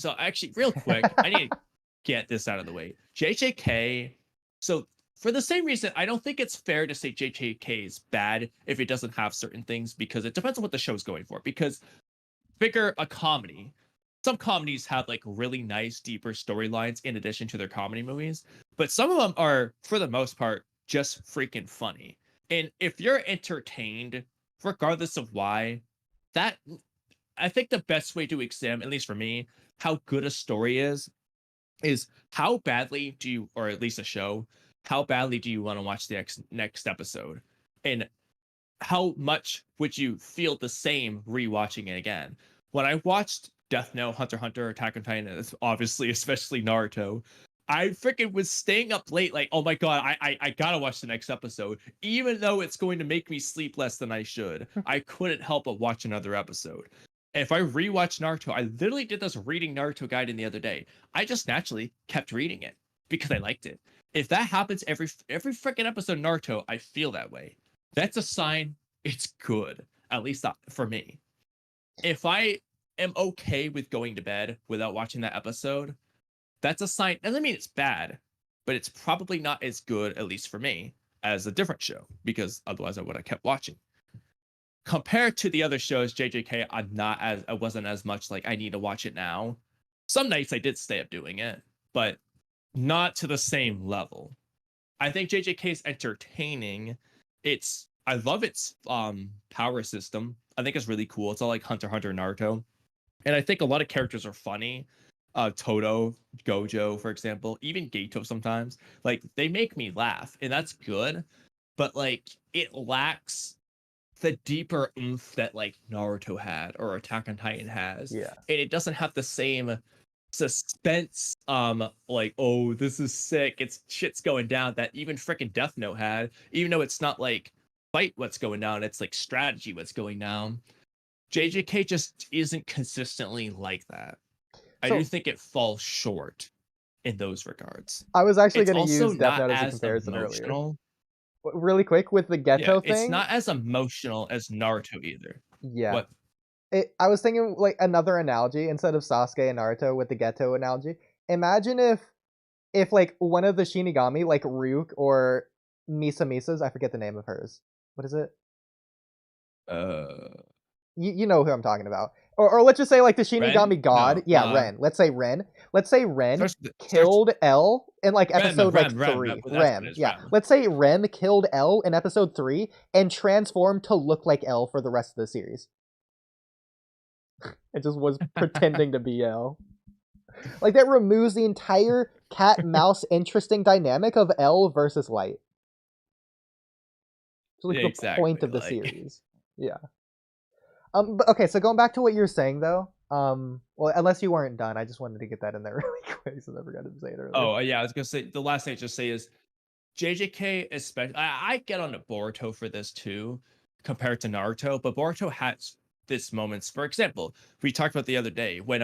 So actually, real quick, I need to get this out of the way. JJK. So for the same reason, I don't think it's fair to say JJK is bad if it doesn't have certain things, because it depends on what the show's going for. Because figure a comedy. Some comedies have like really nice, deeper storylines in addition to their comedy movies, but some of them are, for the most part, just freaking funny. And if you're entertained, regardless of why, that I think the best way to examine, at least for me, how good a story is how badly do you, or at least a show, how badly do you want to watch the next episode, and how much would you feel the same rewatching it again? When I watched Death Note, Hunter x Hunter, Attack on Titan, and obviously especially Naruto, I freaking was staying up late, like, oh my god, I gotta watch the next episode, even though it's going to make me sleep less than I should. I couldn't help but watch another episode. If I rewatch Naruto, I literally did this reading Naruto guide in the other day. I just naturally kept reading it because I liked it. If that happens every freaking episode of Naruto, I feel that way. That's a sign it's good, at least for me. If I am okay with going to bed without watching that episode, that's a sign. Doesn't mean it's bad, but it's probably not as good, at least for me, as a different show, because otherwise I would have kept watching. Compared to the other shows, JJK, I wasn't as much like I need to watch it now. Some nights I did stay up doing it, but not to the same level. I think JJK is entertaining. I love its power system. I think it's really cool. It's all like Hunter x Hunter, Naruto. And I think a lot of characters are funny. Toto, Gojo, for example, even Gato sometimes. Like, they make me laugh, and that's good. But like, it lacks the deeper oomph that like Naruto had or Attack on Titan has. Yeah. And it doesn't have the same suspense, like, oh, this is sick, it's shit's going down, that even freaking Death Note had, even though it's not like fight what's going down, it's like strategy what's going down. JJK just isn't consistently like that. I do think it falls short in those regards. I was actually It's going to also use Death not Note as a as comparison emotional. earlier. Really quick, with the Geto thing. It's not as emotional as Naruto either. Yeah. What? I was thinking like another analogy instead of Sasuke and Naruto with the Geto analogy. Imagine if like one of the Shinigami, like Ryuk or Misa's, I forget the name of hers. What is it? You know who I'm talking about. Or let's just say like the Shinigami Ren? god. No, yeah, Ren. Let's say Ren killed L in like episode Rem, 3. Rem. Yeah. Let's say Rem killed L in episode 3 and transformed to look like L for the rest of the series. It just was pretending to be L. Like, that removes the entire cat-mouse interesting dynamic of L versus Light. It's like the point of the series. Yeah. But okay, so going back to what you were saying though, well, unless you weren't done, I just wanted to get that in there really quick, so I forgot to say it earlier. Oh yeah, I was gonna say the last thing I just say is JJK, especially. I get on to Boruto for this too, compared to Naruto, but Boruto has this moments. For example, we talked about the other day when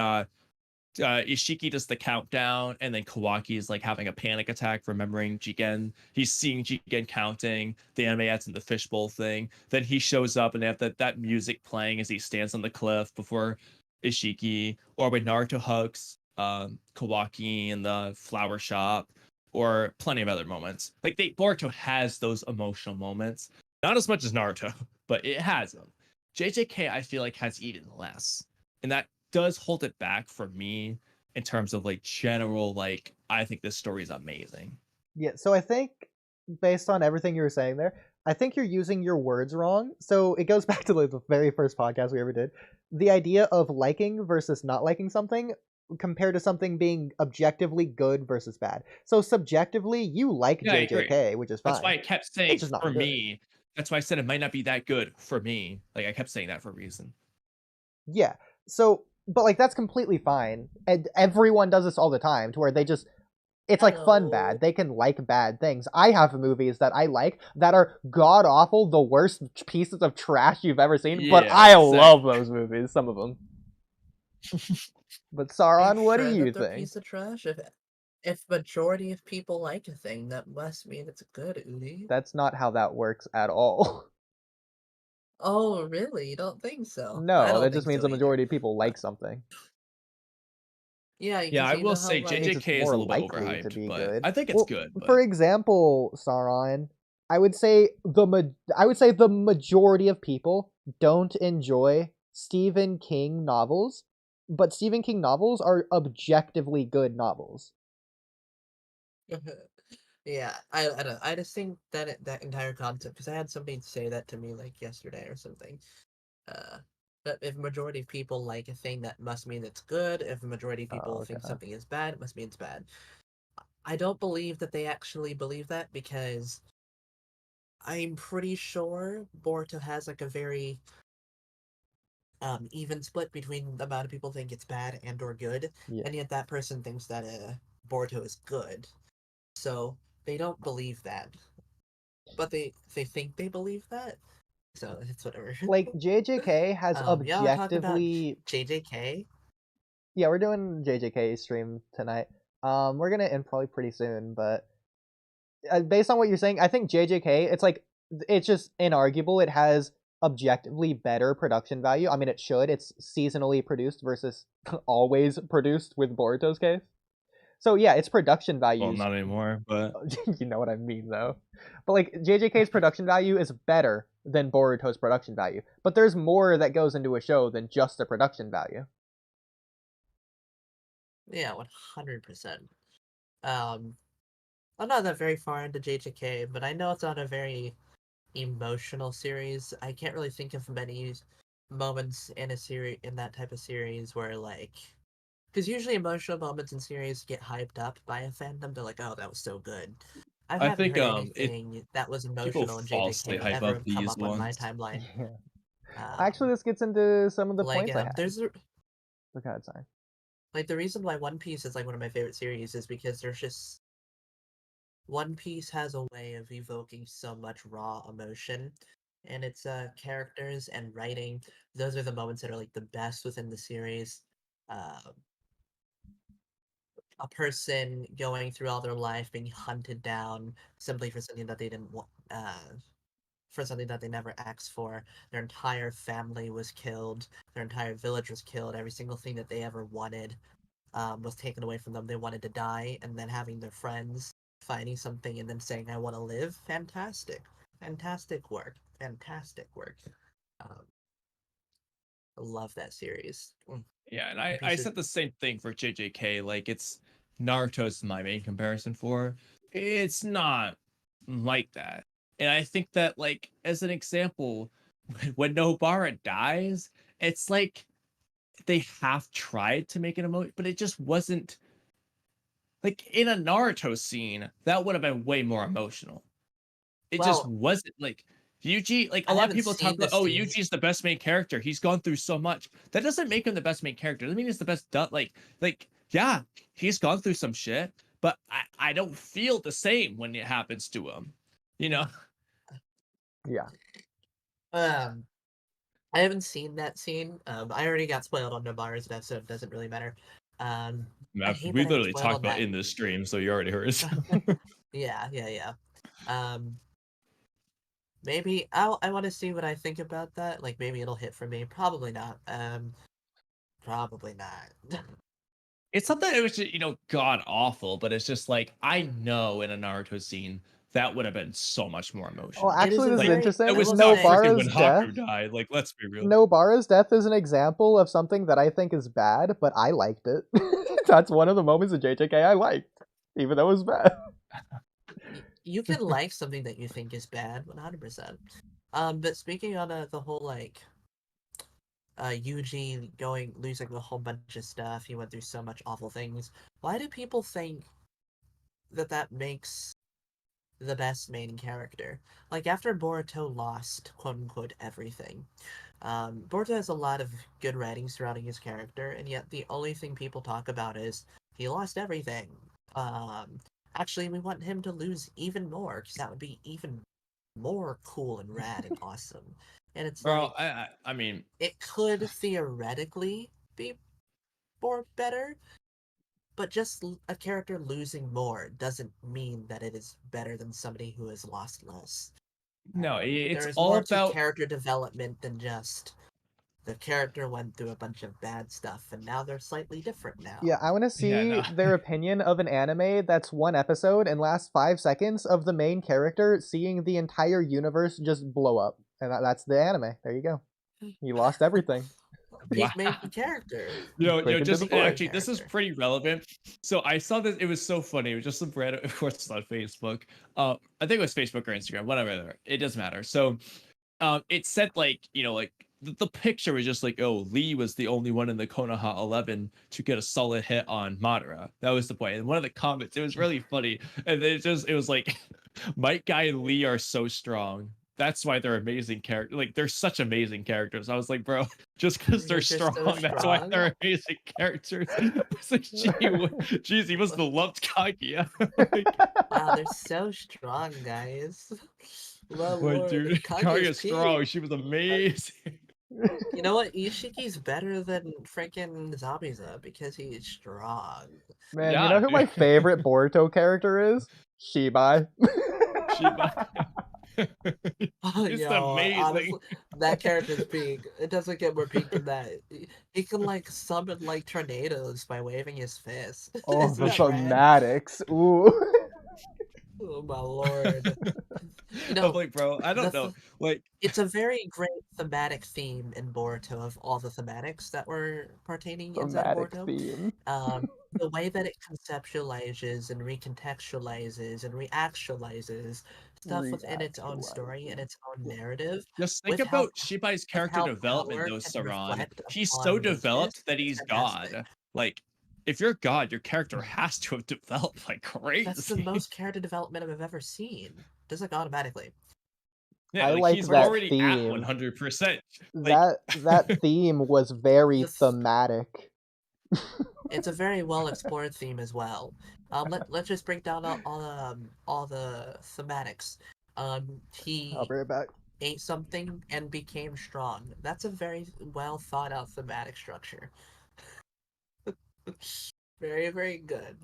Ishiki does the countdown, and then Kawaki is like having a panic attack, remembering Jigen. He's seeing Jigen counting. The anime adds in the fishbowl thing. Then he shows up, and they have that music playing as he stands on the cliff before Ishiki. Or when Naruto hugs Kawaki in the flower shop, or plenty of other moments. Like, Boruto has those emotional moments. Not as much as Naruto, but it has them. JJK, I feel like, has even less, and that does hold it back for me in terms of like general, like, I think this story is amazing. Yeah, so I think based on everything you were saying there, I think you're using your words wrong. So it goes back to like the very first podcast we ever did. The idea of liking versus not liking something compared to something being objectively good versus bad. So subjectively, you like JJK, which is fine. That's why I kept saying for me. That's why I said it might not be that good for me. Like, I kept saying that for a reason. Yeah. So, but like, that's completely fine. And everyone does this all the time, to where they just, it's like fun bad. They can like bad things. I have movies that I like that are god awful, the worst pieces of trash you've ever seen, but I love those movies, some of them. But Sauron, what do you think? Piece of trash? If majority of people like a thing, that must mean it's good, Oodie. That's not how that works at all. Oh, really? You don't think so? No, that just means the majority of people like something. Yeah, Yeah, I because you will know how say It means like it's JJK is more a little bit likely to overhyped, be but good. I think it's Well, good. for But example, Sauron, I would say the majority of people don't enjoy Stephen King novels, but Stephen King novels are objectively good novels. yeah, I don't know. I just think that entire concept because I had somebody say that to me like yesterday or something. Uh, but if a majority of people like a thing, that must mean it's good. If a majority of people Oh, think okay. something is bad, it must mean it's bad. I don't believe that they actually believe that because I'm pretty sure Boruto has like a very even split between the amount of people think it's bad and or good, Yeah. and yet that person thinks that Boruto is good. So they don't believe that, but they think they believe that. So it's whatever. Like JJK has Y'all talk about objectively. JJK. Yeah, we're doing JJK stream tonight. We're gonna end probably pretty soon, but based on what you're saying, I think JJK, it's just inarguable. It has objectively better production value. I mean, it should. It's seasonally produced versus always produced with Boruto's case. So yeah, its production well, values. not anymore. But You know what I mean, though. But like JJK's production value is better than Boruto's production value. But there's more that goes into a show than just the production value. Yeah, 100%. Um, I'm not that very far into JJK, but I know it's not a very emotional series. I can't really think of many moments in a series in that type of series where like because usually emotional moments in series get hyped up by a fandom. They're like, "Oh, that was so good." I I haven't think heard it anything that was people emotional in falsely JJK hype up ever come these up on my ones. timeline. Yeah. Actually, Um, this gets into some of the like points I had. there's Okay, sorry. like the reason why One Piece is like one of my favorite series is because there's just One Piece has a way of evoking so much raw emotion, and its characters and writing. Those are the moments that are like the best within the series. Uh, a person going through all their life being hunted down simply for something that they didn't want, for something that they never asked for. Their entire family was killed. Their entire village was killed. Every single thing that they ever wanted was taken away from them. They wanted to die, and then having their friends finding something and then saying, "I want to live." Fantastic, fantastic work, fantastic work. Um, I love that series. Yeah, and I Pieces. said the same thing for JJK. Like it's Naruto's my main comparison for. It's not like that. And I think that like as an example, when Nobara dies, it's like they have tried to make it emotional, but it just wasn't like in a Naruto scene, that would have been way more emotional. It just Well, wasn't like Yuji, like a I lot of haven't people talk seen about, this oh, scene. Yuji's the best main character. He's gone through so much. That doesn't make him the best main character. Doesn't mean he's the best like yeah, he's gone through some shit, but I don't feel the same when it happens to him. You know? Yeah. Um, I haven't seen that scene. I already got spoiled on Nobara's death, so it doesn't really matter. I hate We that I get literally spoiled talked on about that. in this stream, so you already heard it. Yeah, yeah, yeah. Um, maybe I want to see what I think about that. Like maybe it'll hit for me. Probably not. Probably not. It's not that it was just, god awful, but it's just like I know in a Naruto scene that would have been so much more Oh, emotional. It is actually, a this is Like very. it I interesting. was will not say. freaking when Nobara's death. Haku died. Like, let's be real. Nobara's death is an example of something that I think is bad, but I liked it. That's one of the moments in JJK I liked, even though it was bad. You can like something that you think is bad, 100%. But speaking on the whole like Eugene going losing a whole bunch of stuff, he went through so much awful things. Why do people think that that makes the best main character? Like after Boruto lost quote unquote everything, Boruto has a lot of good writing surrounding his character, and yet the only thing people talk about is he lost everything. Um, Actually, we want him to lose even more because that would be even more cool and rad and awesome. And it's Bro, like I mean, it could theoretically be more better, but just a character losing more doesn't mean that it is better than somebody who has lost less. no, it's There is all more to about character development than just the character went through a bunch of bad stuff, and now they're slightly different now. Yeah, I want to see Yeah, no. their opinion of an anime that's one episode and lasts 5 seconds of the main character seeing the entire universe just blow up. And that's the anime. There you go. He lost everything. Peak main character. Quick into just the point. actually, this is pretty relevant. So I saw this. It was so funny. It was just some random. Of course, it's on Facebook. I think it was Facebook or Instagram. Whatever. It doesn't matter. So, it said like the picture was just like, oh, Lee was the only one in the Konoha 11 to get a solid hit on Madara. That was the point. And one of the comments, it was really funny. And then it was like, Mike Guy and Lee are so strong. That's why they're amazing characters. Like, they're such amazing characters. I was like, bro, just because they're They're just strong, so that's why strong. they're amazing characters. I was like, geez, he must have loved Kaguya. Like, Wow, they're so strong, guys. Well, but Lord, dude, Kaguya's Kaguya's peak. strong. She was amazing. You know what? Ishiki's better than freaking Zabuza because he's strong. Man, Yeah, you know who my dude. favorite Boruto character is? Shibai. It's Yo, amazing. honestly, that character's peak. It doesn't get more peak than that. He can like summon like tornadoes by waving his fist. Oh, Isn't the that rad? thematics. Ooh. Oh my lord. You I'm know, like, bro, I don't the know. Like, it's a very great thematic theme in Boruto of all the thematics that were pertaining inside Thematic Boruto. theme. The way that it conceptualizes and recontextualizes and reactualizes stuff within its own story and its own narrative. just think With how- about Shibai's character how development, power though, can Saran. reflect He's upon so weakness developed that is he's fantastic. God. Like, if you're God, your character has to have developed like crazy. That's the most character development I've ever seen. Just like automatically. Yeah, I like, like he's that already at theme. 100%. Like, That theme was very The th- thematic. It's a very well explored theme as well. Let's just break down all the thematics. He I'll be right back. ate something and became strong. That's a very well thought out thematic structure. Very, very good.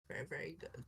Very, very good.